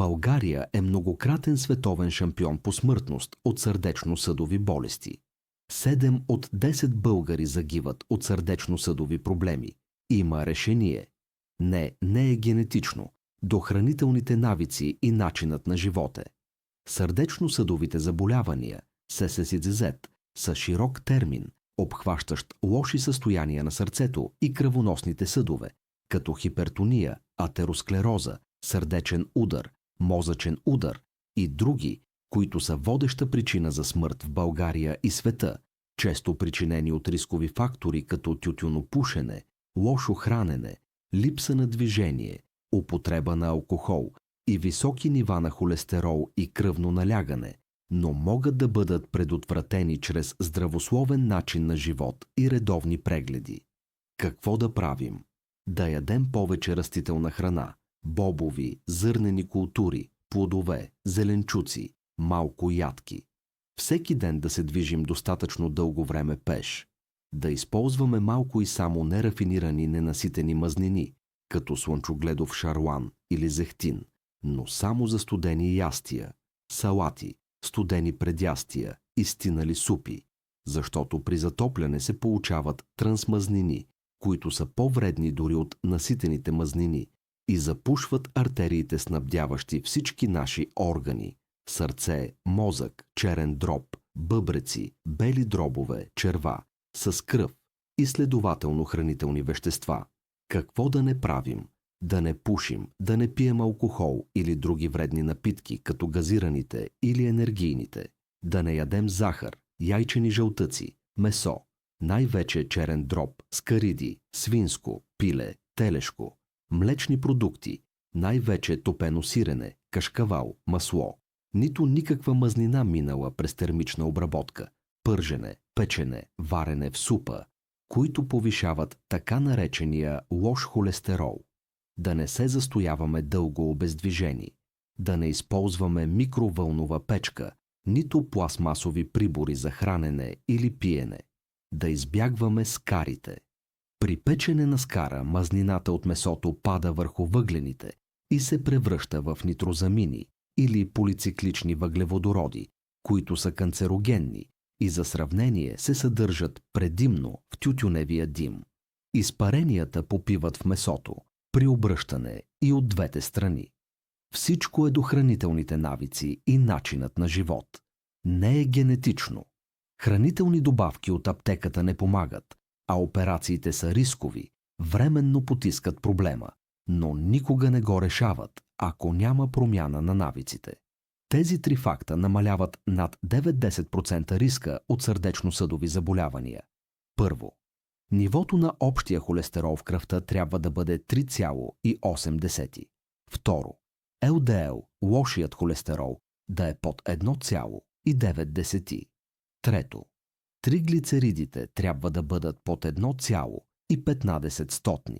България е многократен световен шампион по смъртност от сърдечно-съдови болести. 7 от 10 българи загиват от сърдечно-съдови проблеми. Има решение. Не е генетично. До хранителните навици и начинът на живота. Сърдечно-съдовите заболявания, СССЗ, са широк термин, обхващащ лоши състояния на сърцето и кръвоносните съдове, като хипертония, атеросклероза, сърдечен удар, мозъчен удар и други, които са водеща причина за смърт в България и света, често причинени от рискови фактори като тютюнопушене, лошо хранене, липса на движение, употреба на алкохол и високи нива на холестерол и кръвно налягане, но могат да бъдат предотвратени чрез здравословен начин на живот и редовни прегледи. Какво да правим? Да ядем повече растителна храна, бобови, зърнени култури, плодове, зеленчуци, малко ядки. Всеки ден да се движим достатъчно дълго време пеш. Да използваме малко и само нерафинирани ненаситени мазнини, като слънчогледов шарлан или зехтин, но само за студени ястия, салати, студени предястия и стинали супи, защото при затопляне се получават трансмазнини, които са по-вредни дори от наситените мазнини и запушват артериите, снабдяващи всички наши органи – сърце, мозък, черен дроб, бъбреци, бели дробове, черва, с кръв и следователно хранителни вещества. Какво да не правим? Да не пушим, да не пием алкохол или други вредни напитки, като газираните или енергийните, да не ядем захар, яйчени жълтъци, месо, най-вече черен дроб, скариди, свинско, пиле, телешко, млечни продукти, най-вече топено сирене, кашкавал, масло, нито никаква мазнина минала през термична обработка, пържене, печене, варене в супа, които повишават така наречения лош холестерол. Да не се застояваме дълго обездвижени, да не използваме микровълнова печка, нито пластмасови прибори за хранене или пиене, да избягваме скарите. При печене на скара мазнината от месото пада върху въглените и се превръща в нитрозамини или полициклични въглеводороди, които са канцерогенни и за сравнение се съдържат предимно в тютюневия дим. Изпаренията попиват в месото, при обръщане и от двете страни. Всичко е до хранителните навици и начинът на живот. Не е генетично. Хранителни добавки от аптеката не помагат, а операциите са рискови, временно потискат проблема, но никога не го решават, ако няма промяна на навиците. Тези три факта намаляват над 9-10% риска от сърдечно-съдови заболявания. Първо, нивото на общия холестерол в кръвта трябва да бъде 3,8. Второ, ЛДЛ, лошият холестерол, да е под 1,9. Трето, триглицеридите трябва да бъдат под 1,15.